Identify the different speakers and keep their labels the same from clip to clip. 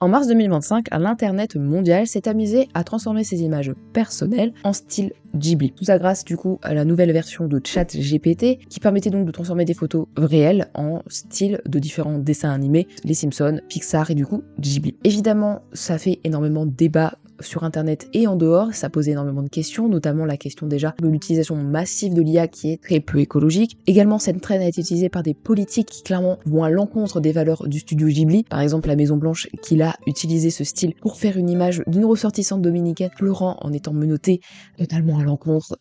Speaker 1: En mars 2025, l'Internet mondial s'est amusé à transformer ses images personnelles en style Ghibli. Tout ça grâce du coup à la nouvelle version de ChatGPT qui permettait donc de transformer des photos réelles en style de différents dessins animés, les Simpsons, Pixar et du coup Ghibli. Évidemment, ça fait énormément de débats sur internet et en dehors, ça posait énormément de questions, notamment la question déjà de l'utilisation massive de l'IA qui est très peu écologique. Également, cette traîne a été utilisée par des politiques qui clairement vont à l'encontre des valeurs du studio Ghibli. Par exemple, la Maison Blanche qui a utilisé ce style pour faire une image d'une ressortissante dominicaine pleurant en étant menottée, totalement à l'encontre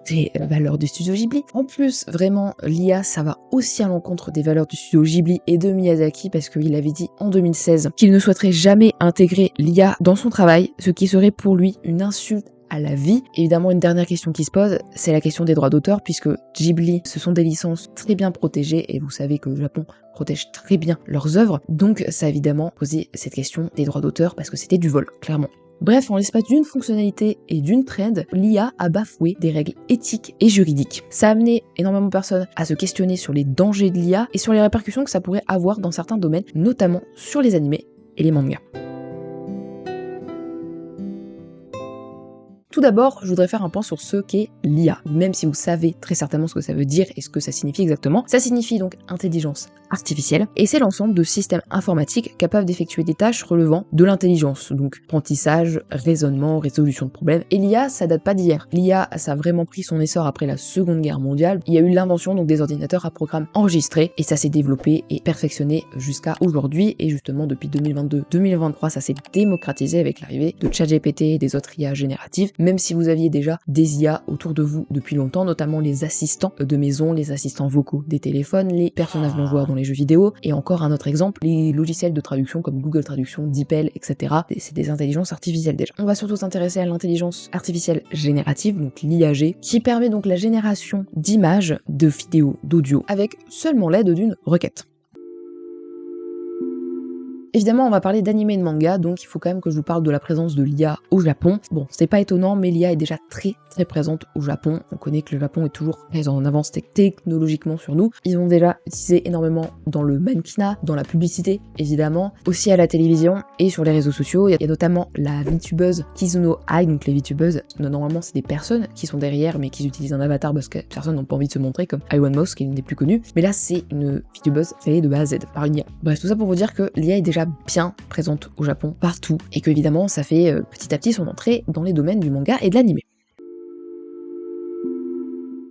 Speaker 1: des valeurs du studio Ghibli. En plus, vraiment, l'IA, ça va aussi à l'encontre des valeurs du studio Ghibli et de Miyazaki parce qu'il avait dit en 2016 qu'il ne souhaiterait jamais intégrer l'IA dans son travail, ce qui serait pour lui une insulte à la vie. Évidemment, une dernière question qui se pose, c'est la question des droits d'auteur, puisque Ghibli, ce sont des licences très bien protégées, et vous savez que le Japon protège très bien leurs œuvres, donc ça a évidemment posé cette question des droits d'auteur, parce que c'était du vol, clairement. Bref, en l'espace d'une fonctionnalité et d'une trend, l'IA a bafoué des règles éthiques et juridiques. Ça a amené énormément de personnes à se questionner sur les dangers de l'IA et sur les répercussions que ça pourrait avoir dans certains domaines, notamment sur les animés et les mangas. Tout d'abord, je voudrais faire un point sur ce qu'est l'IA. Même si vous savez très certainement ce que ça veut dire et ce que ça signifie exactement, ça signifie donc intelligence artificielle, et c'est l'ensemble de systèmes informatiques capables d'effectuer des tâches relevant de l'intelligence, donc apprentissage, raisonnement, résolution de problèmes. Et l'IA, ça date pas d'hier. L'IA, ça a vraiment pris son essor après la Seconde Guerre mondiale. Il y a eu l'invention donc des ordinateurs à programme enregistrés, et ça s'est développé et perfectionné jusqu'à aujourd'hui, et justement depuis 2022-2023, ça s'est démocratisé avec l'arrivée de ChatGPT et des autres IA génératives. Même si vous aviez déjà des IA autour de vous depuis longtemps, notamment les assistants de maison, les assistants vocaux des téléphones, les personnages non joueurs dans les jeux vidéo, et encore un autre exemple, les logiciels de traduction comme Google Traduction, DeepL, etc. C'est des intelligences artificielles déjà. On va surtout s'intéresser à l'intelligence artificielle générative, donc l'IAG, qui permet donc la génération d'images, de vidéos, d'audio, avec seulement l'aide d'une requête. Évidemment, on va parler d'anime et de manga, donc il faut quand même que je vous parle de la présence de l'IA au Japon. Bon, c'est pas étonnant, mais l'IA est déjà très présente au Japon. On connaît que le Japon est toujours très en avance technologiquement sur nous. Ils ont déjà utilisé énormément dans le mannequinat, dans la publicité, évidemment, aussi à la télévision et sur les réseaux sociaux. Il y a notamment la VTubeuse Kizuno Ai, donc les VTubeuses, normalement c'est des personnes qui sont derrière, mais qui utilisent un avatar parce que personne n'a pas envie de se montrer, comme Iwan Moss, qui est une des plus connues. Mais là, c'est une VTubeuse créée de A à Z par une IA. Bref, tout ça pour vous dire que l'IA est déjà bien présente au Japon, partout, et que évidemment ça fait petit à petit son entrée dans les domaines du manga et de l'anime.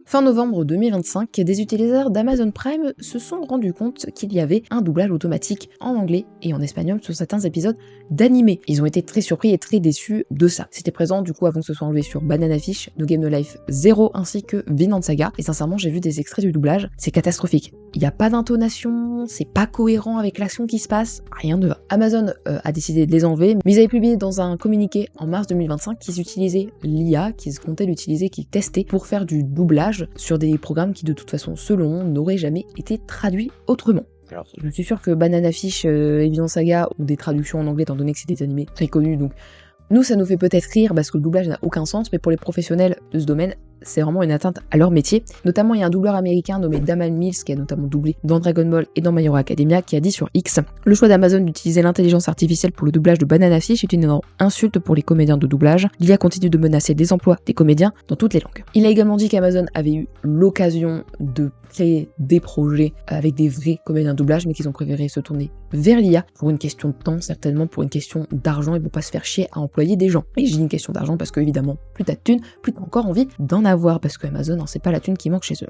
Speaker 1: Fin novembre 2025, des utilisateurs d'Amazon Prime se sont rendus compte qu'il y avait un doublage automatique en anglais et en espagnol sur certains épisodes d'anime. Ils ont été très surpris et très déçus de ça. C'était présent du coup avant que ce soit enlevé sur Banana Fish, No Game No Life 0 ainsi que Vinland Saga, et sincèrement j'ai vu des extraits du doublage, c'est catastrophique. Il n'y a pas d'intonation, c'est pas cohérent avec l'action qui se passe, rien de va. Amazon a décidé de les enlever, mais ils avaient publié dans un communiqué en mars 2025 qu'ils utilisaient l'IA, qu'ils comptaient l'utiliser, qu'ils testaient pour faire du doublage sur des programmes qui de toute façon, selon eux, n'auraient jamais été traduits autrement. Alors, je suis sûre que Banana Fish et Vinland Saga ont des traductions en anglais, étant donné que c'est des animés très connus, donc nous, ça nous fait peut-être rire parce que le doublage n'a aucun sens, mais pour les professionnels de ce domaine, c'est vraiment une atteinte à leur métier. Notamment, il y a un doubleur américain nommé Daman Mills qui a notamment doublé dans Dragon Ball et dans My Hero Academia qui a dit sur X: le choix d'Amazon d'utiliser l'intelligence artificielle pour le doublage de Banana Fish est une énorme insulte pour les comédiens de doublage. L'IA continue de menacer les emplois des comédiens dans toutes les langues. Il a également dit qu'Amazon avait eu l'occasion de créer des projets avec des vrais comédiens de doublage, mais qu'ils ont préféré se tourner vers l'IA pour une question de temps, certainement pour une question d'argent, et pour pas se faire chier à employer des gens. Et j'ai une question d'argent parce que évidemment, plus t'as de thunes, plus t'as encore envie d'en avoir, parce que Amazon, c'est pas la thune qui manque chez eux.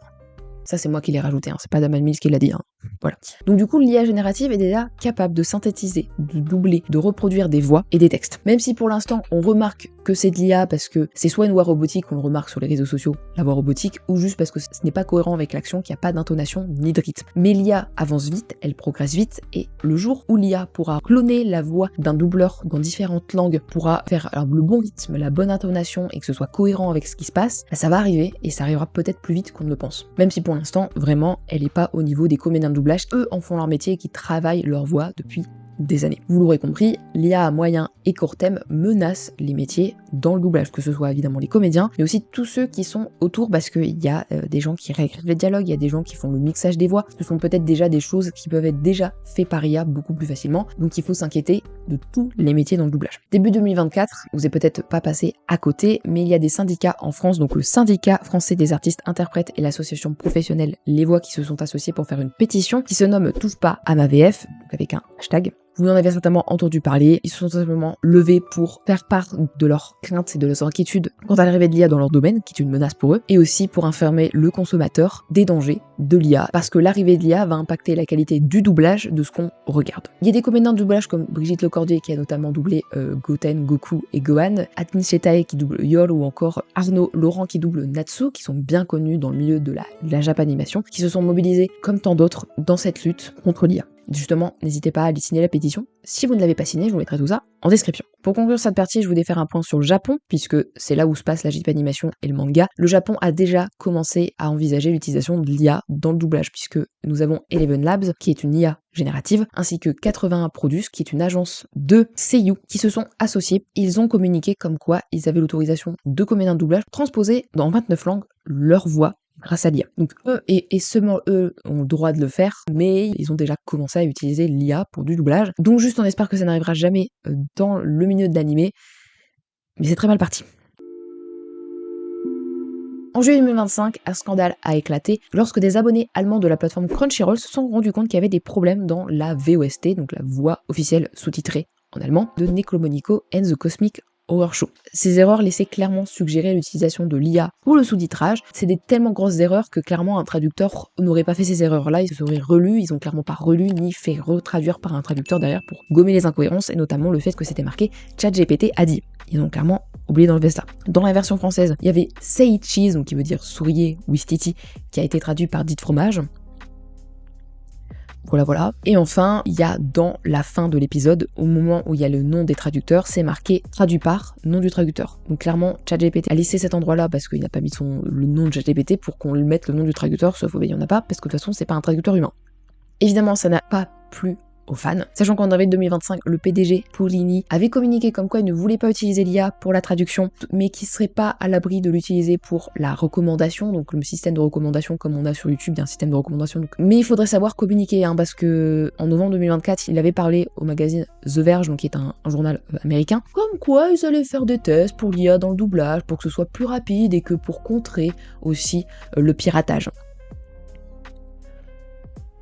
Speaker 1: Ça, c'est moi qui l'ai rajouté, c'est pas Daman Mills qui l'a dit. Voilà. Donc du coup, l'IA générative est déjà capable de synthétiser, de doubler, de reproduire des voix et des textes. Même si pour l'instant, on remarque que c'est de l'IA parce que c'est soit une voix robotique, on le remarque sur les réseaux sociaux, la voix robotique, ou juste parce que ce n'est pas cohérent avec l'action, qu'il n'y a pas d'intonation ni de rythme. Mais l'IA avance vite, elle progresse vite, et le jour où l'IA pourra cloner la voix d'un doubleur dans différentes langues, pourra faire le bon rythme, la bonne intonation, et que ce soit cohérent avec ce qui se passe, ça va arriver, et ça arrivera peut-être plus vite qu'on ne le pense. Même si pour l'instant, vraiment, elle n'est pas au niveau des comédiens de doublage. Eux en font leur métier et qui travaillent leur voix depuis des années. Vous l'aurez compris, l'IA à moyen et court terme menace les métiers dans le doublage, que ce soit évidemment les comédiens, mais aussi tous ceux qui sont autour, parce qu'il y a des gens qui réécrivent les dialogues, il y a des gens qui font le mixage des voix, ce sont peut-être déjà des choses qui peuvent être déjà faites par IA beaucoup plus facilement, donc il faut s'inquiéter de tous les métiers dans le doublage. Début 2024, vous n'êtes peut-être pas passé à côté, mais il y a des syndicats en France, donc le syndicat français des artistes interprètes et l'association professionnelle Les Voix qui se sont associés pour faire une pétition qui se nomme Touche pas à ma VF, donc avec un hashtag. Vous en avez certainement entendu parler, ils se sont simplement levés pour faire part de leurs craintes et de leurs inquiétudes quant à l'arrivée de l'IA dans leur domaine, qui est une menace pour eux, et aussi pour informer le consommateur des dangers de l'IA, parce que l'arrivée de l'IA va impacter la qualité du doublage de ce qu'on regarde. Il y a des comédiens de doublage comme Brigitte Lecordier qui a notamment doublé Goten, Goku et Gohan, Atin Shetae qui double Yor ou encore Arnaud Laurent qui double Natsu, qui sont bien connus dans le milieu de la Japanimation, qui se sont mobilisés comme tant d'autres dans cette lutte contre l'IA. Justement, n'hésitez pas à aller signer la pétition. Si vous ne l'avez pas signée, je vous mettrai tout ça en description. Pour conclure cette partie, je voulais faire un point sur le Japon, puisque c'est là où se passe la Japanimation et le manga. Le Japon a déjà commencé à envisager l'utilisation de l'IA dans le doublage, puisque nous avons Eleven Labs, qui est une IA générative, ainsi que 81 Produce, qui est une agence de seiyuu, qui se sont associés. Ils ont communiqué comme quoi ils avaient l'autorisation de comédiens de doublage transposer dans 29 langues leur voix grâce à l'IA. Donc eux, et seulement eux, ont le droit de le faire, mais ils ont déjà commencé à utiliser l'IA pour du doublage. Donc juste on espère que ça n'arrivera jamais dans le milieu de l'animé, mais c'est très mal parti. En juillet 2025, un scandale a éclaté lorsque des abonnés allemands de la plateforme Crunchyroll se sont rendus compte qu'il y avait des problèmes dans la VOST, donc la voix officielle sous-titrée en allemand, de Necronomicon and the Cosmic Horror Show. Ces erreurs laissaient clairement suggérer l'utilisation de l'IA pour le sous-titrage. C'est des tellement grosses erreurs que clairement un traducteur n'aurait pas fait ces erreurs-là, ils se seraient relus, ils ont clairement pas relu ni fait retraduire par un traducteur derrière pour gommer les incohérences et notamment le fait que c'était marqué ChatGPT a dit. Ils ont clairement oublié d'enlever ça. Dans la version française, il y avait Say Cheese, donc qui veut dire souriez ou Stiti, qui a été traduit par Dit Fromage. Voilà. Et enfin, il y a dans la fin de l'épisode, au moment où il y a le nom des traducteurs, c'est marqué traduit par nom du traducteur. Donc clairement, ChatGPT a laissé cet endroit-là parce qu'il n'a pas mis le nom de ChatGPT pour qu'on le mette le nom du traducteur, sauf qu'il n'y en a pas, parce que de toute façon, c'est pas un traducteur humain. Évidemment, ça n'a pas plu aux fans, sachant qu'en avril 2025, le PDG Paulini avait communiqué comme quoi il ne voulait pas utiliser l'IA pour la traduction, mais qu'il serait pas à l'abri de l'utiliser pour la recommandation, donc le système de recommandation comme on a sur YouTube, il y a un système de recommandation. Donc. Mais il faudrait savoir communiquer, parce que en novembre 2024, il avait parlé au magazine The Verge, donc qui est un journal américain, comme quoi ils allaient faire des tests pour l'IA dans le doublage, pour que ce soit plus rapide et que pour contrer aussi le piratage.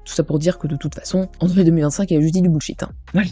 Speaker 1: Tout ça pour dire que de toute façon, en 2025, il a juste dit du bullshit. Voilà.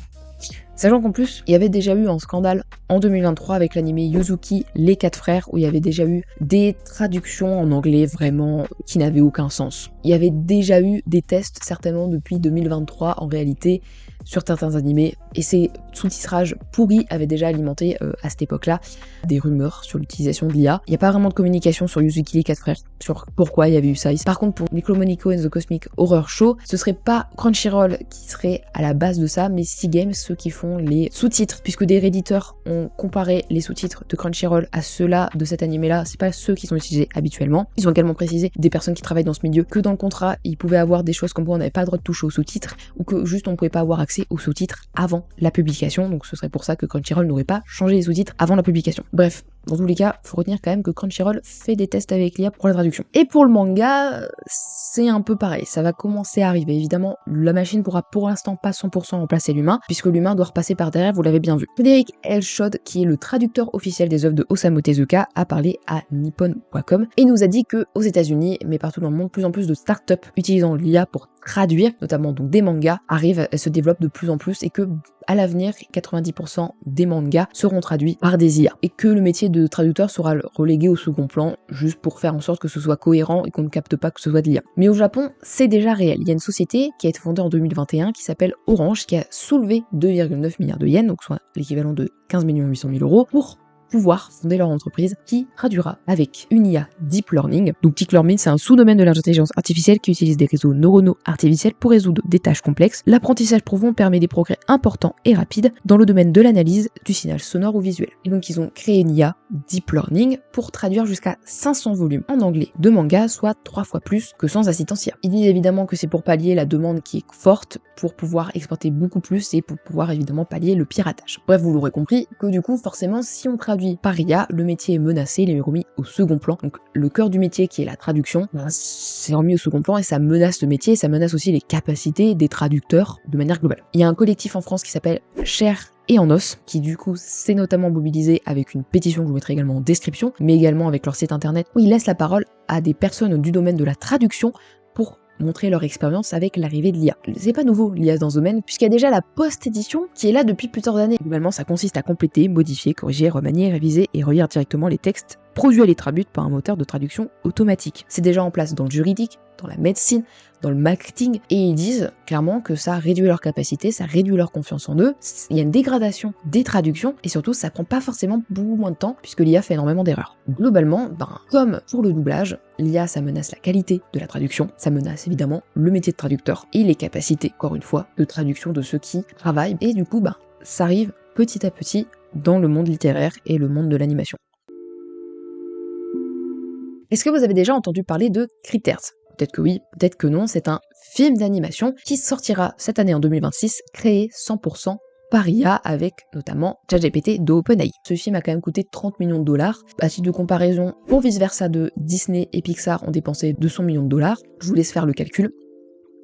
Speaker 1: Sachant qu'en plus, il y avait déjà eu un scandale en 2023 avec l'anime Yuzuki, les 4 frères, où il y avait déjà eu des traductions en anglais vraiment qui n'avaient aucun sens. Il y avait déjà eu des tests, certainement depuis 2023 en réalité, sur certains animés, et ces sous-titrages pourris avaient déjà alimenté à cette époque-là des rumeurs sur l'utilisation de l'IA. Il n'y a pas vraiment de communication sur Yuzuki les 4 frères, sur pourquoi il y avait eu ça. Par contre, pour Necronomicon and the Cosmic Horror Show, ce serait pas Crunchyroll qui serait à la base de ça, mais C-Games, ceux qui font les sous-titres, puisque des réditeurs ont comparé les sous-titres de Crunchyroll à ceux-là de cet animé-là, c'est pas ceux qui sont utilisés habituellement. Ils ont également précisé, des personnes qui travaillent dans ce milieu, que dans le contrat, ils pouvaient avoir des choses comme quoi on n'avait pas le droit de toucher aux sous-titres, ou que juste on pouvait pas avoir accès aux sous-titres avant la publication, donc ce serait pour ça que Crunchyroll n'aurait pas changé les sous-titres avant la publication. Bref, dans tous les cas, faut retenir quand même que Crunchyroll fait des tests avec l'IA pour la traduction. Et pour le manga, c'est un peu pareil, ça va commencer à arriver. Évidemment, la machine pourra pour l'instant pas 100% remplacer l'humain, puisque l'humain doit repasser par derrière, vous l'avez bien vu. Frédéric Elshod, qui est le traducteur officiel des œuvres de Osamu Tezuka, a parlé à Nippon.com et nous a dit que aux États-Unis, mais partout dans le monde, plus en plus de startups utilisant l'IA pour traduire, notamment donc des mangas, arrivent, se développent de plus en plus et que à l'avenir, 90% des mangas seront traduits par des IA et que le métier de traducteur sera relégué au second plan juste pour faire en sorte que ce soit cohérent et qu'on ne capte pas que ce soit de l'IA. Mais au Japon, c'est déjà réel. Il y a une société qui a été fondée en 2021 qui s'appelle Orange qui a soulevé 2,9 milliards de yens, donc soit l'équivalent de 15 800 000 euros, pour pouvoir fonder leur entreprise qui traduira avec une IA Deep Learning. Donc Deep Learning, c'est un sous-domaine de l'intelligence artificielle qui utilise des réseaux neuronaux artificiels pour résoudre des tâches complexes. L'apprentissage profond permet des progrès importants et rapides dans le domaine de l'analyse du signal sonore ou visuel. Et donc ils ont créé une IA Deep Learning pour traduire jusqu'à 500 volumes en anglais de manga, soit 3 fois plus que sans assistance IA. Ils disent évidemment que c'est pour pallier la demande qui est forte, pour pouvoir exporter beaucoup plus et pour pouvoir évidemment pallier le piratage. Bref, vous l'aurez compris que du coup, forcément, si on traduit par IA, le métier est menacé, il est remis au second plan. Donc le cœur du métier qui est la traduction, c'est remis au second plan et ça menace le métier et ça menace aussi les capacités des traducteurs de manière globale. Il y a un collectif en France qui s'appelle Cher et en os, qui du coup s'est notamment mobilisé avec une pétition que je vous mettrai également en description, mais également avec leur site internet où ils laissent la parole à des personnes du domaine de la traduction pour montrer leur expérience avec l'arrivée de l'IA. C'est pas nouveau l'IA dans ce domaine, puisqu'il y a déjà la post-édition qui est là depuis plusieurs années. Globalement, ça consiste à compléter, modifier, corriger, remanier, réviser et relire directement les textes produits et traduits par un moteur de traduction automatique. C'est déjà en place dans le juridique, dans la médecine, dans le marketing, et ils disent clairement que ça réduit leur capacité, ça réduit leur confiance en eux, il y a une dégradation des traductions, et surtout ça prend pas forcément beaucoup moins de temps, puisque l'IA fait énormément d'erreurs. Globalement, comme pour le doublage, l'IA ça menace la qualité de la traduction, ça menace évidemment le métier de traducteur, et les capacités, encore une fois, de traduction de ceux qui travaillent, et du coup, ça arrive petit à petit dans le monde littéraire et le monde de l'animation. Est-ce que vous avez déjà entendu parler de Critters ? Peut-être que oui, peut-être que non, c'est un film d'animation qui sortira cette année en 2026, créé 100% par IA avec notamment ChatGPT d'OpenAI. Ce film a quand même coûté 30 millions de dollars. À titre de comparaison, pour Vice Versa de Disney et Pixar ont dépensé 200 millions de dollars. Je vous laisse faire le calcul.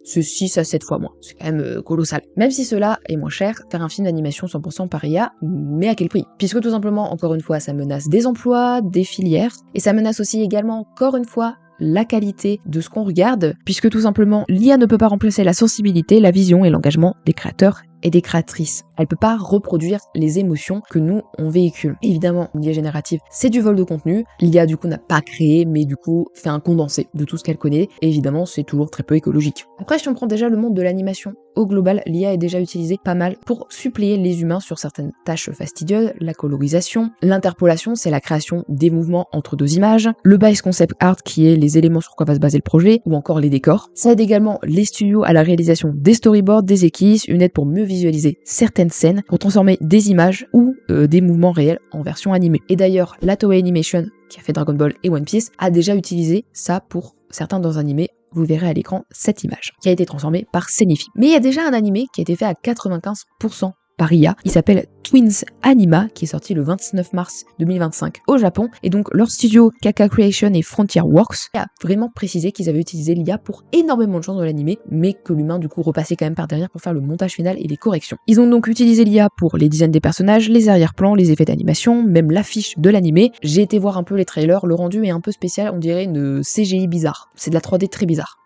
Speaker 1: C'est 6 à 7 fois moins, c'est quand même colossal. Même si cela est moins cher, faire un film d'animation 100% par IA, mais à quel prix ? Puisque tout simplement, encore une fois, ça menace des emplois, des filières, et ça menace aussi également, encore une fois, la qualité de ce qu'on regarde, puisque tout simplement, l'IA ne peut pas remplacer la sensibilité, la vision et l'engagement des créateurs et des créatrices. Elle peut pas reproduire les émotions que nous, on véhicule. Évidemment, l'IA générative, c'est du vol de contenu. L'IA, du coup, n'a pas créé, mais du coup, fait un condensé de tout ce qu'elle connaît. Et évidemment, c'est toujours très peu écologique. Après, si on prend déjà le monde de l'animation, au global, l'IA est déjà utilisée pas mal pour suppléer les humains sur certaines tâches fastidieuses, la colorisation. L'interpolation, c'est la création des mouvements entre deux images. Le base concept art, qui est les éléments sur quoi va se baser le projet, ou encore les décors. Ça aide également les studios à la réalisation des storyboards, des esquisses, une aide pour mieux visualiser certaines scènes, pour transformer des images ou des mouvements réels en version animée. Et d'ailleurs, la Toei Animation, qui a fait Dragon Ball et One Piece, a déjà utilisé ça pour certains dans animés. Vous verrez à l'écran cette image, qui a été transformée par Senifi. Mais il y a déjà un animé qui a été fait à 95% par IA. Il s'appelle Twins Anima, qui est sorti le 29 mars 2025 au Japon. Et donc leur studio Kaka Creation et Frontier Works a vraiment précisé qu'ils avaient utilisé l'IA pour énormément de choses dans l'animé, mais que l'humain du coup repassait quand même par derrière pour faire le montage final et les corrections. Ils ont donc utilisé l'IA pour les designs des personnages, les arrière-plans, les effets d'animation, même l'affiche de l'animé. J'ai été voir un peu les trailers, le rendu est un peu spécial, on dirait une CGI bizarre. C'est de la 3D très bizarre.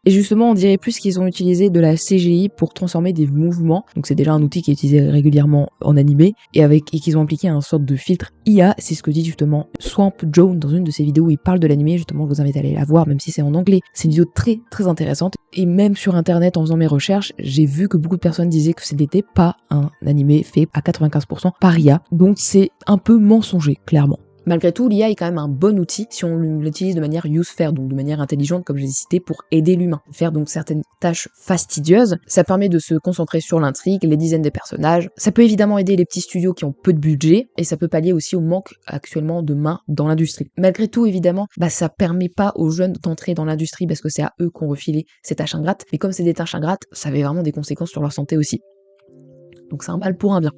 Speaker 1: Et justement, on dirait plus qu'ils ont utilisé de la CGI pour transformer des mouvements. Donc c'est déjà un outil qui est utilisé régulièrement en animé et qu'ils ont appliqué un sorte de filtre IA. C'est ce que dit justement Swamp Joe dans une de ses vidéos où il parle de l'animé. Justement, je vous invite à aller la voir, même si c'est en anglais. C'est une vidéo très très intéressante. Et même sur internet, en faisant mes recherches, j'ai vu que beaucoup de personnes disaient que ce n'était pas un animé fait à 95% par IA. Donc c'est un peu mensonger, clairement. Malgré tout, l'IA est quand même un bon outil si on l'utilise de manière use-fair, donc de manière intelligente, comme j'ai cité, pour aider l'humain. Faire donc certaines tâches fastidieuses, ça permet de se concentrer sur l'intrigue, les dizaines des personnages. Ça peut évidemment aider les petits studios qui ont peu de budget, et ça peut pallier aussi au manque actuellement de mains dans l'industrie. Malgré tout, évidemment, ça permet pas aux jeunes d'entrer dans l'industrie parce que c'est à eux qu'on refilait ces tâches ingrates. Mais comme c'est des tâches ingrates, ça avait vraiment des conséquences sur leur santé aussi. Donc c'est un mal pour un bien.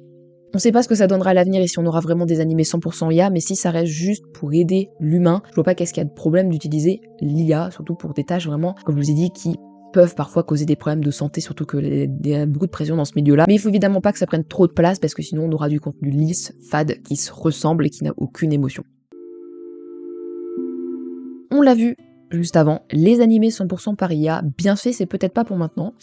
Speaker 1: On sait pas ce que ça donnera à l'avenir et si on aura vraiment des animés 100% IA, mais si ça reste juste pour aider l'humain, je vois pas qu'est-ce qu'il y a de problème d'utiliser l'IA, surtout pour des tâches vraiment, comme je vous ai dit, qui peuvent parfois causer des problèmes de santé, surtout qu'il y a beaucoup de pression dans ce milieu-là. Mais il faut évidemment pas que ça prenne trop de place parce que sinon on aura du contenu lisse, fade, qui se ressemble et qui n'a aucune émotion. On l'a vu juste avant, les animés 100% par IA, bien fait, c'est peut-être pas pour maintenant.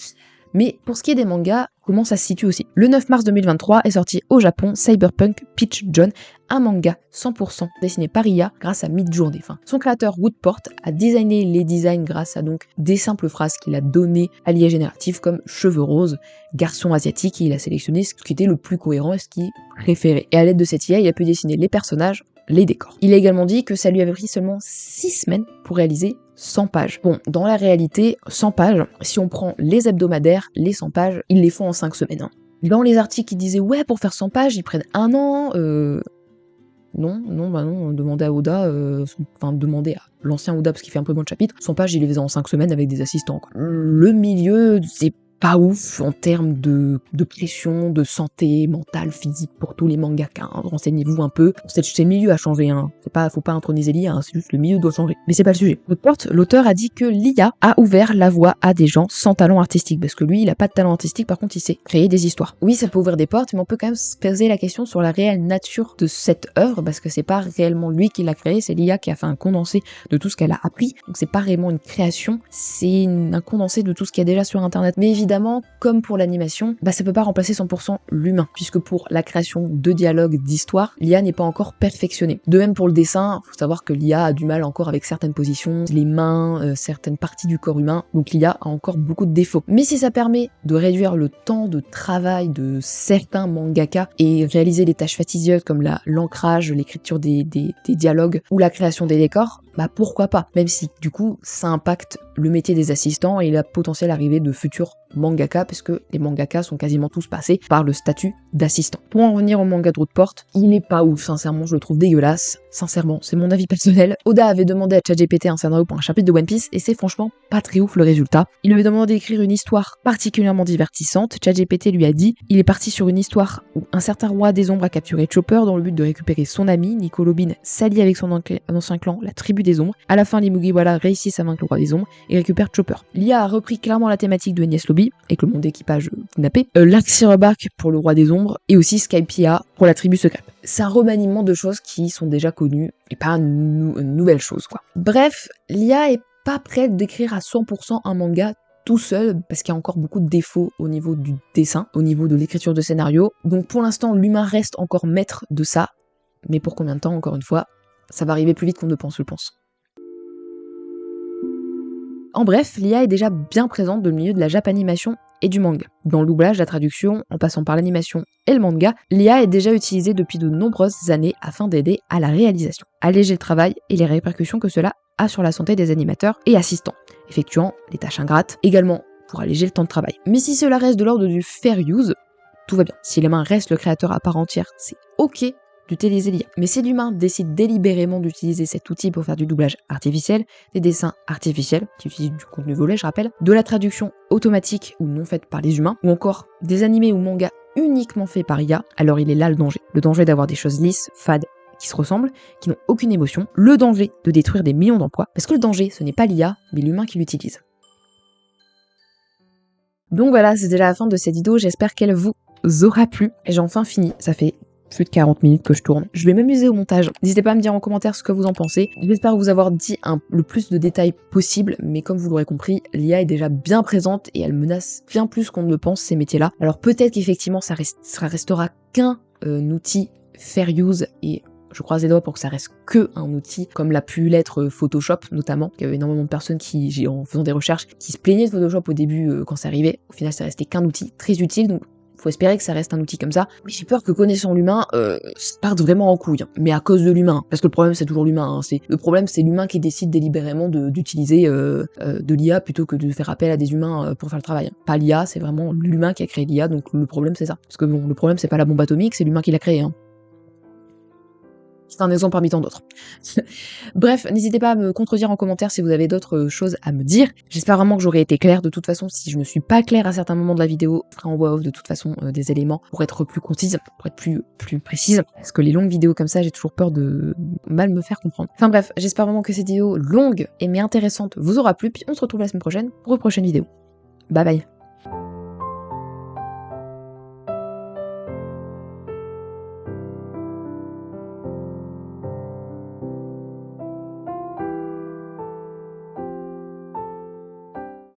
Speaker 1: Mais pour ce qui est des mangas, comment ça se situe aussi ? Le 9 mars 2023 est sorti au Japon Cyberpunk Peach John, un manga 100% dessiné par IA grâce à Midjourney. Son créateur Woodport a designé les designs grâce à donc des simples phrases qu'il a données à l'IA générative comme cheveux roses, garçon asiatique, et il a sélectionné ce qui était le plus cohérent et ce qu'il préférait. Et à l'aide de cette IA, il a pu dessiner les personnages, les décors. Il a également dit que ça lui avait pris seulement 6 semaines pour réaliser 100 pages. Bon, dans la réalité, 100 pages, si on prend les hebdomadaires, les 100 pages, ils les font en 5 semaines. Dans les articles qui disaient ouais, pour faire 100 pages, ils prennent 1 an, non, demandez à Oda, demandez à l'ancien Oda parce qu'il fait un peu moins de chapitres, 100 pages, il les faisait en 5 semaines avec des assistants, quoi. Le milieu, c'est pas ouf en termes de pression, de santé mentale, physique pour tous les mangaka. Hein. Renseignez-vous un peu. C'est le milieu à changer. Hein. Faut pas introniser l'IA, hein. C'est juste le milieu doit changer. Mais c'est pas le sujet. L'auteur a dit que l'IA a ouvert la voie à des gens sans talent artistique, parce que lui, il a pas de talent artistique, par contre, il sait créer des histoires. Oui, ça peut ouvrir des portes, mais on peut quand même se poser la question sur la réelle nature de cette œuvre, parce que c'est pas réellement lui qui l'a créé, c'est l'IA qui a fait un condensé de tout ce qu'elle a appris. Donc c'est pas réellement une création, c'est un condensé de tout ce qu'il y a déjà sur internet. Mais évidemment, comme pour l'animation, ça peut pas remplacer 100% l'humain, puisque pour la création de dialogues, d'histoires, l'IA n'est pas encore perfectionnée. De même pour le dessin, faut savoir que l'IA a du mal encore avec certaines positions, les mains, certaines parties du corps humain, donc l'IA a encore beaucoup de défauts. Mais si ça permet de réduire le temps de travail de certains mangaka et réaliser les tâches fastidieuses comme l'ancrage, l'écriture des dialogues ou la création des décors, pourquoi pas, même si du coup ça impacte le métier des assistants et la potentielle arrivée de futurs mangaka, parce que les mangaka sont quasiment tous passés par le statut d'assistant. Pour en revenir au manga de Rootport, il est pas ouf, sincèrement, je le trouve dégueulasse. Sincèrement, c'est mon avis personnel. Oda avait demandé à ChatGPT un scénario pour un chapitre de One Piece et c'est franchement pas très ouf le résultat. Il lui avait demandé d'écrire une histoire particulièrement divertissante. ChatGPT lui a dit il est parti sur une histoire où un certain roi des ombres a capturé Chopper dans le but de récupérer son ami. Nico Robin s'allie avec son ancien clan, la tribu des ombres. À la fin, les Mugiwara réussissent à vaincre le roi des ombres et récupèrent Chopper. L'IA a repris clairement la thématique de Enies Lobby avec le monde d'équipage kidnappé, l'Axi Rebark pour le roi des ombres et aussi Skypiea pour la tribu secrète. C'est un remaniement de choses qui sont déjà connues et pas une nouvelle chose quoi. Bref, l'IA est pas prête d'écrire à 100% un manga tout seul parce qu'il y a encore beaucoup de défauts au niveau du dessin, au niveau de l'écriture de scénario. Donc pour l'instant, l'humain reste encore maître de ça, mais pour combien de temps, encore une fois, ça va arriver plus vite qu'on ne pense, je pense. En bref, l'IA est déjà bien présente dans le milieu de la japanimation et du manga. Dans le doublage, la traduction, en passant par l'animation et le manga, l'IA est déjà utilisée depuis de nombreuses années afin d'aider à la réalisation, alléger le travail et les répercussions que cela a sur la santé des animateurs et assistants, effectuant les tâches ingrates, également pour alléger le temps de travail. Mais si cela reste de l'ordre du fair use, tout va bien. Si l'humain reste le créateur à part entière, c'est ok d'utiliser l'IA. Mais si l'humain décide délibérément d'utiliser cet outil pour faire du doublage artificiel, des dessins artificiels, qui utilisent du contenu volé, je rappelle, de la traduction automatique ou non faite par les humains, ou encore des animés ou mangas uniquement faits par IA, alors il est là le danger. Le danger d'avoir des choses lisses, fades, qui se ressemblent, qui n'ont aucune émotion, le danger de détruire des millions d'emplois, parce que le danger, ce n'est pas l'IA, mais l'humain qui l'utilise. Donc voilà, c'est déjà la fin de cette vidéo, j'espère qu'elle vous aura plu. Et j'ai enfin fini, ça fait plus de 40 minutes que je tourne. Je vais m'amuser au montage. N'hésitez pas à me dire en commentaire ce que vous en pensez. J'espère vous avoir dit le plus de détails possible, mais comme vous l'aurez compris, l'IA est déjà bien présente et elle menace bien plus qu'on ne le pense ces métiers-là. Alors peut-être qu'effectivement ça restera qu'un outil fair use et je croise les doigts pour que ça reste que un outil, comme l'a pu l'être Photoshop notamment. Il y avait énormément de personnes qui, en faisant des recherches, qui se plaignaient de Photoshop au début quand ça arrivait. Au final, c'est resté qu'un outil très utile, donc faut espérer que ça reste un outil comme ça. Mais j'ai peur que connaissant l'humain, ça parte vraiment en couille. Mais à cause de l'humain. Parce que le problème, c'est toujours l'humain. Hein. Le problème, c'est l'humain qui décide délibérément d'utiliser de l'IA plutôt que de faire appel à des humains pour faire le travail. Pas l'IA, c'est vraiment l'humain qui a créé l'IA, donc le problème, c'est ça. Parce que bon, le problème, c'est pas la bombe atomique, c'est l'humain qui l'a créé. Hein. C'est un exemple parmi tant d'autres. Bref, n'hésitez pas à me contredire en commentaire si vous avez d'autres choses à me dire. J'espère vraiment que j'aurai été claire. De toute façon, si je ne suis pas claire à certains moments de la vidéo, je ferai en voix off de toute façon des éléments pour être plus concise, pour être plus précise. Parce que les longues vidéos comme ça, j'ai toujours peur de mal me faire comprendre. Enfin bref, j'espère vraiment que cette vidéo longue mais intéressante vous aura plu. Puis on se retrouve la semaine prochaine pour une prochaine vidéo. Bye bye.